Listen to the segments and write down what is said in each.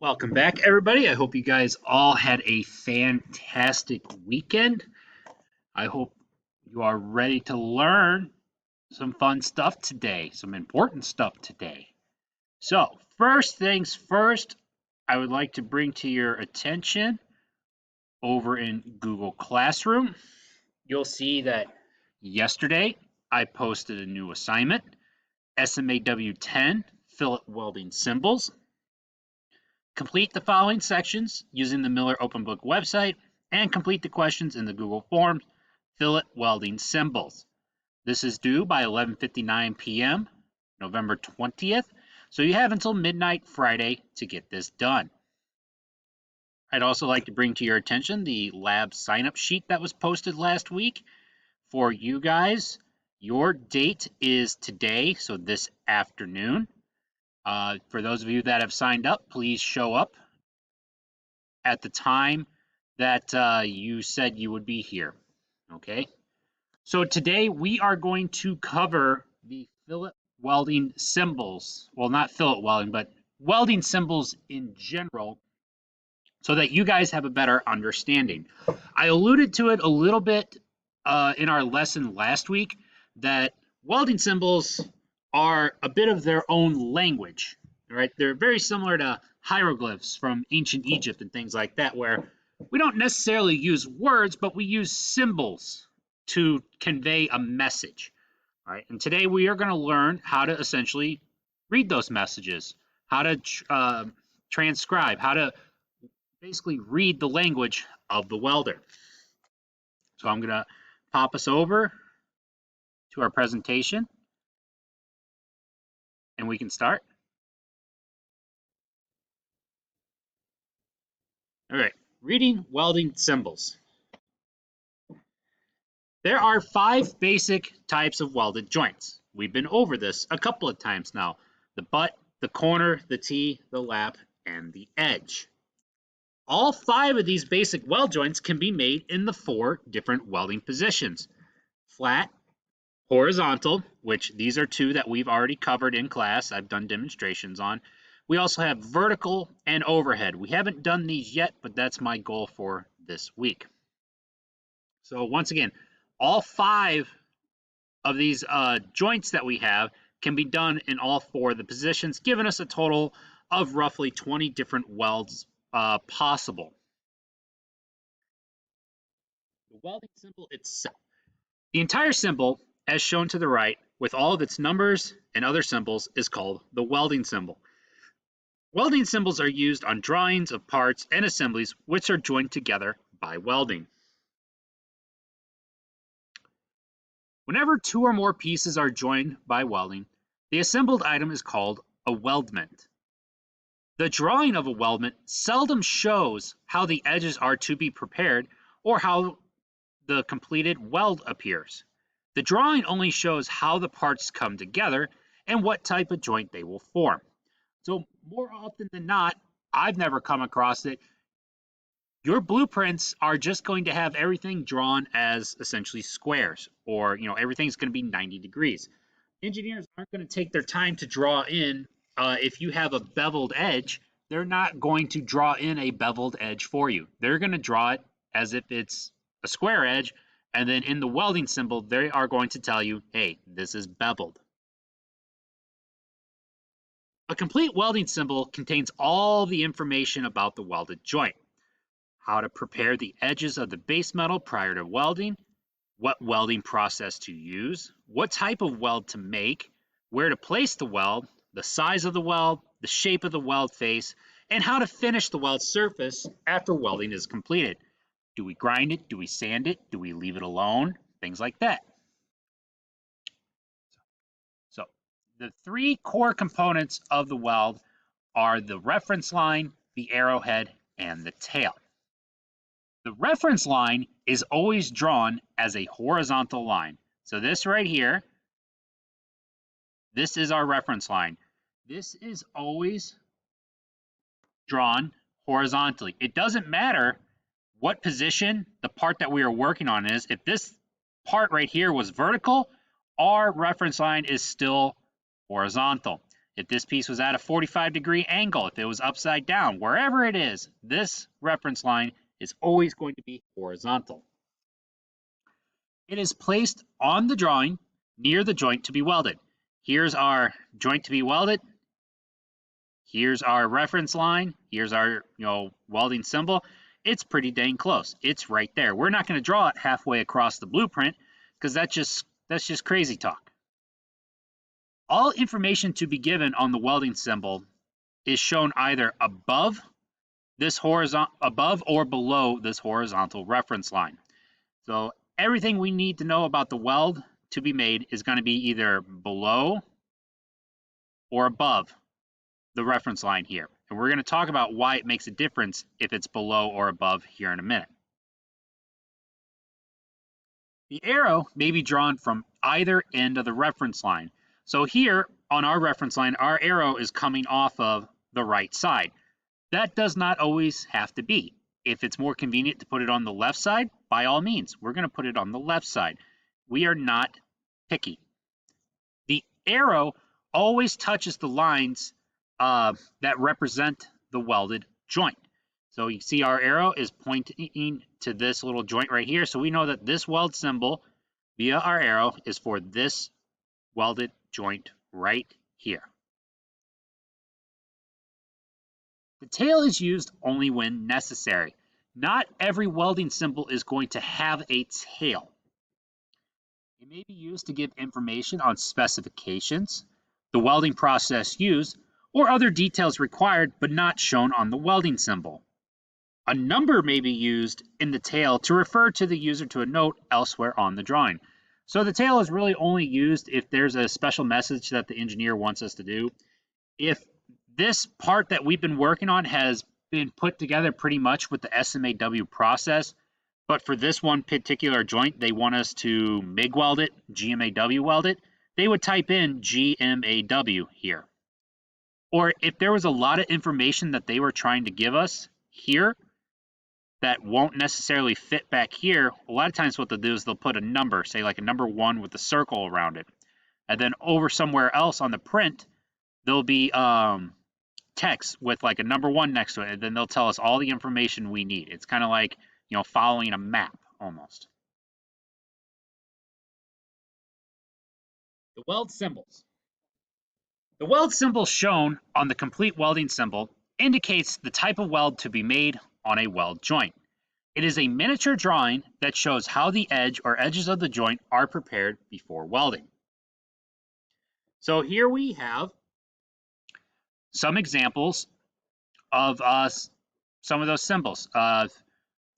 Welcome back, everybody. I hope you guys all had a fantastic weekend. I hope you are ready to learn some fun stuff today, some important stuff today. So, first things first, I would like to bring to your attention over in Google Classroom. You'll see that yesterday I posted a new assignment, SMAW 10, fillet welding symbols. Complete the following sections using the Miller Open Book website and complete the questions in the Google Forms, fillet welding symbols. This is due by 11:59 p.m. November 20th, so you have until midnight Friday to get this done. I'd also like to bring to your attention the lab sign-up sheet that was posted last week. For you guys, your date is today, so this afternoon. For those of you that have signed up, please show up at the time that you said you would be here. Okay. So today we are going to cover the fillet welding symbols. Well, not fillet welding, but welding symbols in general so that you guys have a better understanding. I alluded to it a little bit in our lesson last week that welding symbols are a bit of their own language, right? They're very similar to hieroglyphs from ancient Egypt and things like that, where we don't necessarily use words, but we use symbols to convey a message. All right, and today we are going to learn how to essentially read those messages, how to transcribe, how to basically read the language of the welder. So I'm going to pop us over to our presentation and we can start. All right, reading welding symbols. There are 5 basic types of welded joints. We've been over this a couple of times now. The butt, the corner, the T, the lap, and the edge. All 5 of these basic weld joints can be made in the 4 different welding positions. Flat, horizontal, which these are 2 that we've already covered in class. I've done demonstrations on. We also have vertical and overhead. We haven't done these yet, but that's my goal for this week. So once again, all 5 of these joints that we have can be done in all 4 of the positions, giving us a total of roughly 20 different welds possible. The welding symbol itself. The entire symbol, as shown to the right, with all of its numbers and other symbols, is called the welding symbol. Welding symbols are used on drawings of parts and assemblies which are joined together by welding. Whenever 2 or more pieces are joined by welding, the assembled item is called a weldment. The drawing of a weldment seldom shows how the edges are to be prepared or how the completed weld appears. The drawing only shows how the parts come together and what type of joint they will form. So more often than not, I've never come across it. Your blueprints are just going to have everything drawn as essentially squares, or everything's going to be 90 degrees. Engineers aren't going to take their time to draw in. If you have a beveled edge, they're not going to draw in a beveled edge for you. They're going to draw it as if it's a square edge, and then in the welding symbol, they are going to tell you, hey, this is beveled. A complete welding symbol contains all the information about the welded joint. How to prepare the edges of the base metal prior to welding, what welding process to use, what type of weld to make, where to place the weld, the size of the weld, the shape of the weld face, and how to finish the weld surface after welding is completed. Do we grind it? Do we sand it? Do we leave it alone? Things like that. So the 3 core components of the weld are the reference line, the arrowhead, and the tail. The reference line is always drawn as a horizontal line. So this right here, this is our reference line. This is always drawn horizontally. It doesn't matter what position the part that we are working on is. If this part right here was vertical, our reference line is still horizontal. If this piece was at a 45-degree angle, if it was upside down, wherever it is, this reference line is always going to be horizontal. It is placed on the drawing near the joint to be welded. Here's our joint to be welded. Here's our reference line. Here's our welding symbol. It's pretty dang close. It's right there. We're not going to draw it halfway across the blueprint because that's just crazy talk. All information to be given on the welding symbol is shown either above or below this horizontal reference line. So everything we need to know about the weld to be made is going to be either below or above the reference line here. And we're going to talk about why it makes a difference if it's below or above here in a minute. The arrow may be drawn from either end of the reference line. So here on our reference line, our arrow is coming off of the right side. That does not always have to be. If it's more convenient to put it on the left side, by all means, we're going to put it on the left side. We are not picky. The arrow always touches the lines that represent the welded joint. So you see our arrow is pointing to this little joint right here. So we know that this weld symbol via our arrow is for this welded joint right here. The tail is used only when necessary. Not every welding symbol is going to have a tail. It may be used to give information on specifications, the welding process used, or other details required but not shown on the welding symbol. A number may be used in the tail to refer to the user to a note elsewhere on the drawing. So the tail is really only used if there's a special message that the engineer wants us to do. If this part that we've been working on has been put together pretty much with the SMAW process, but for this one particular joint, they want us to MIG weld it, GMAW weld it, they would type in GMAW here. Or if there was a lot of information that they were trying to give us here that won't necessarily fit back here, a lot of times what they'll do is they'll put a number, say like a number 1 with a circle around it. And then over somewhere else on the print, there'll be text with like a number 1 next to it, and then they'll tell us all the information we need. It's kind of like, following a map almost. The weld symbols. The weld symbol shown on the complete welding symbol indicates the type of weld to be made on a weld joint. It is a miniature drawing that shows how the edge or edges of the joint are prepared before welding. So here we have some examples of some of those symbols.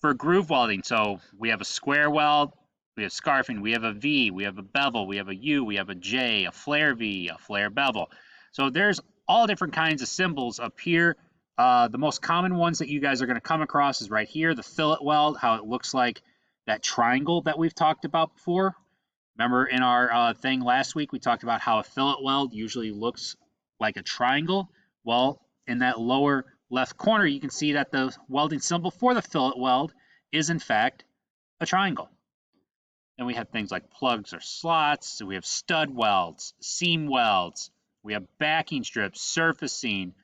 For groove welding, so we have a square weld, we have scarfing, we have a V, we have a bevel, we have a U, we have a J, a flare V, a flare bevel. So there's all different kinds of symbols up here. The most common ones that you guys are going to come across is right here, the fillet weld, how it looks like that triangle that we've talked about before. Remember in our thing last week, we talked about how a fillet weld usually looks like a triangle. Well, in that lower left corner, you can see that the welding symbol for the fillet weld is in fact a triangle. And we have things like plugs or slots. So we have stud welds, seam welds. We have backing strips, surfacing,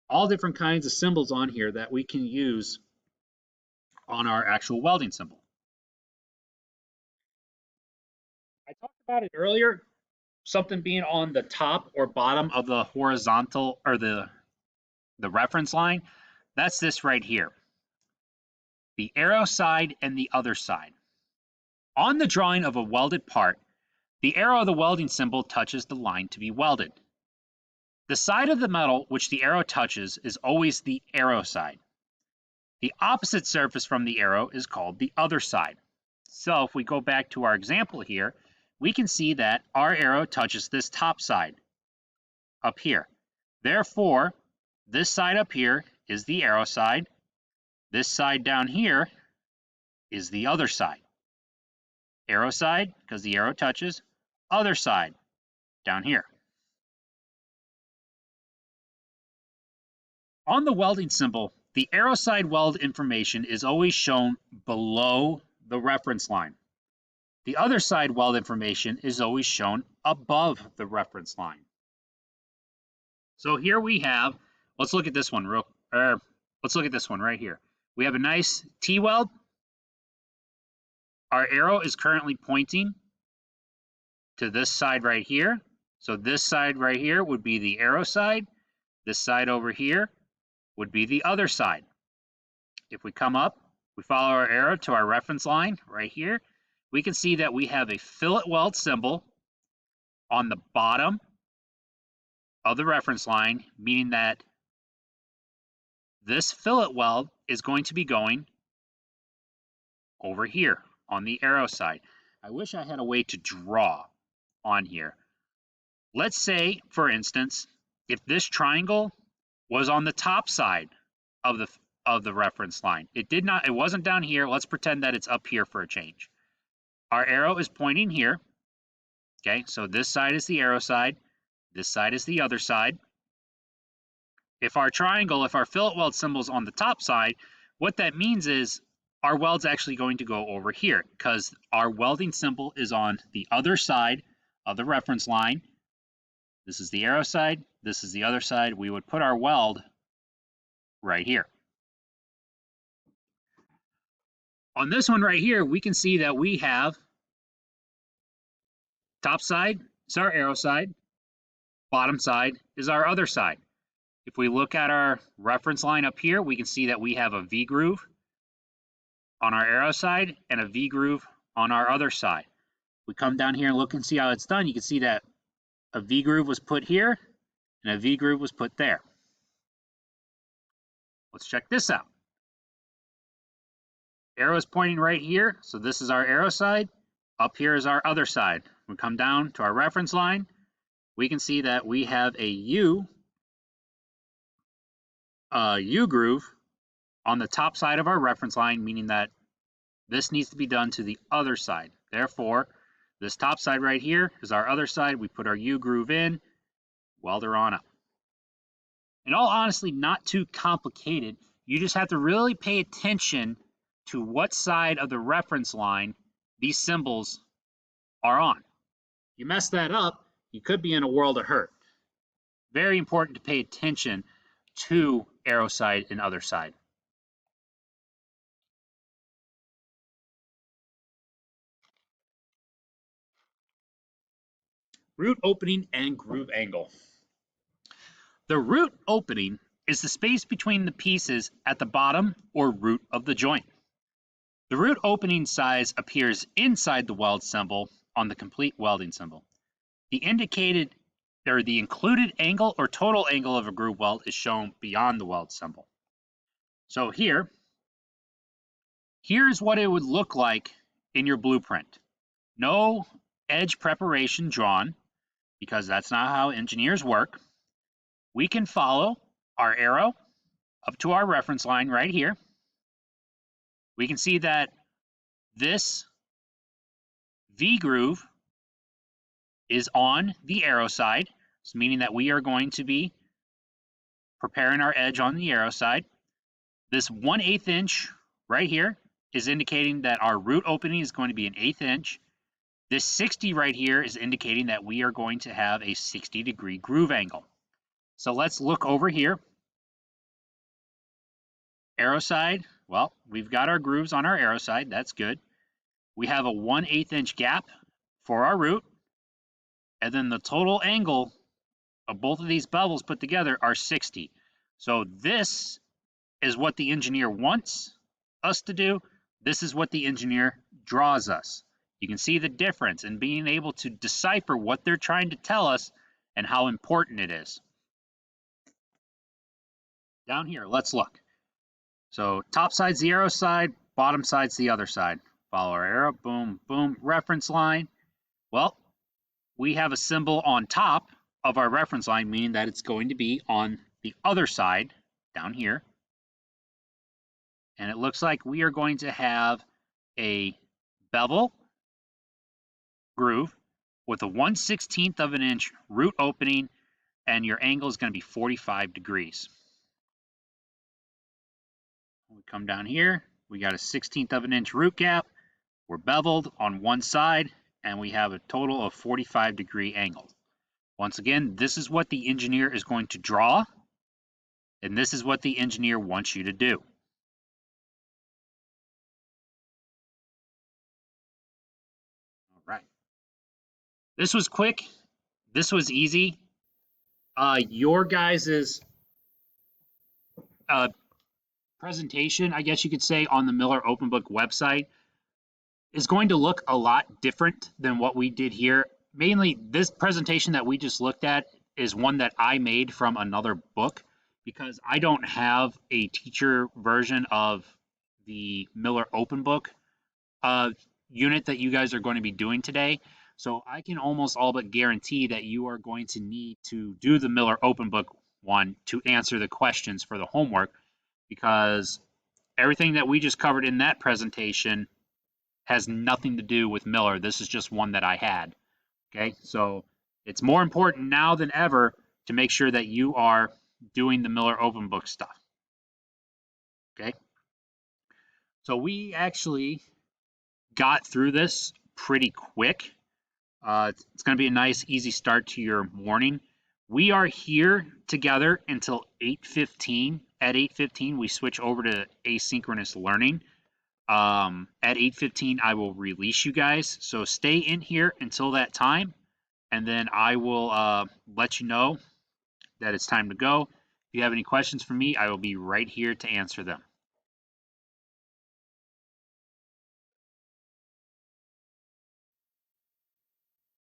all different kinds of symbols on here that we can use on our actual welding symbol. I talked about it earlier, something being on the top or bottom of the horizontal or the reference line. That's this right here. The arrow side and the other side. On the drawing of a welded part, the arrow of the welding symbol touches the line to be welded. The side of the metal which the arrow touches is always the arrow side. The opposite surface from the arrow is called the other side. So if we go back to our example here, we can see that our arrow touches this top side up here. Therefore, this side up here is the arrow side. This side down here is the other side. Arrow side, because the arrow touches, other side down here. On the welding symbol, the arrow side weld information is always shown below the reference line. The other side weld information is always shown above the reference line. So here we have, let's look at this one let's look at this one right here. We have a nice T-weld. Our arrow is currently pointing to this side right here. So this side right here would be the arrow side. This side over here would be the other side. If we come up, we follow our arrow to our reference line right here, we can see that we have a fillet weld symbol on the bottom of the reference line, meaning that this fillet weld is going to be going over here on the arrow side. I wish I had a way to draw on here. Let's say, for instance, if this triangle was on the top side of the reference line. It wasn't down here. Let's pretend that it's up here for a change. Our arrow is pointing here. Okay, so this side is the arrow side. This side is the other side. If our fillet weld symbol is on the top side, what that means is our weld's actually going to go over here because our welding symbol is on the other side of the reference line. This is the arrow side. This is the other side. We would put our weld right here. On this one right here, we can see that we have top side is our arrow side, bottom side is our other side. If we look at our reference line up here, we can see that we have a V groove on our arrow side and a V groove on our other side. We come down here and look and see how it's done. You can see that a V groove was put here and a V groove was put there. Let's check this out. Arrow is pointing right here, so this is our arrow side. Up here is our other side. We come down to our reference line. We can see that we have a U groove on the top side of our reference line, meaning that this needs to be done to the other side. Therefore, this top side right here is our other side. We put our U groove in, weld her on up. In all honesty, not too complicated. You just have to really pay attention to what side of the reference line these symbols are on. You mess that up, you could be in a world of hurt. Very important to pay attention to arrow side and other side. Root opening and groove angle. The root opening is the space between the pieces at the bottom or root of the joint. The root opening size appears inside the weld symbol on the complete welding symbol. The included angle or total angle of a groove weld is shown beyond the weld symbol. So here's what it would look like in your blueprint. No edge preparation drawn, because that's not how engineers work. We can follow our arrow up to our reference line right here. We can see that this V groove is on the arrow side, meaning that we are going to be preparing our edge on the arrow side. This 1/8 inch right here is indicating that our root opening is going to be an 1/8 inch. This 60 right here is indicating that we are going to have a 60-degree groove angle. So let's look over here. Arrow side, well, we've got our grooves on our arrow side. That's good. We have a 1/8 inch gap for our root. And then the total angle of both of these bevels put together are 60. So this is what the engineer wants us to do. This is what the engineer draws us. You can see the difference in being able to decipher what they're trying to tell us and how important it is. Down here, let's look. So top side's the arrow side, bottom side's the other side. Follow our arrow, boom, boom, reference line. Well, we have a symbol on top of our reference line, meaning that it's going to be on the other side down here. And it looks like we are going to have a bevel groove with a 1/16 of an inch root opening, and your angle is going to be 45 degrees. We come down here, we got a 1/16 of an inch root gap. We're beveled on one side, and we have a total of 45-degree angle. Once again, this is what the engineer is going to draw, and this is what the engineer wants you to do. All right. This was quick. This was easy. Your guys's presentation, I guess you could say, on the Miller Open Book website is going to look a lot different than what we did here. Mainly, this presentation that we just looked at is one that I made from another book because I don't have a teacher version of the Miller Open Book uh, unit that you guys are going to be doing today. So I can almost all but guarantee that you are going to need to do the Miller Open Book one to answer the questions for the homework because everything that we just covered in that presentation has nothing to do with Miller. This is just one that I had. Okay, so it's more important now than ever to make sure that you are doing the Miller Open Book stuff. Okay, so we actually got through this pretty quick. It's going to be a nice, easy start to your morning. We are here together until 8:15. At 8:15, we switch over to asynchronous learning. At 8:15, I will release you guys. So stay in here until that time, and then I will let you know that it's time to go. If you have any questions for me, I will be right here to answer them.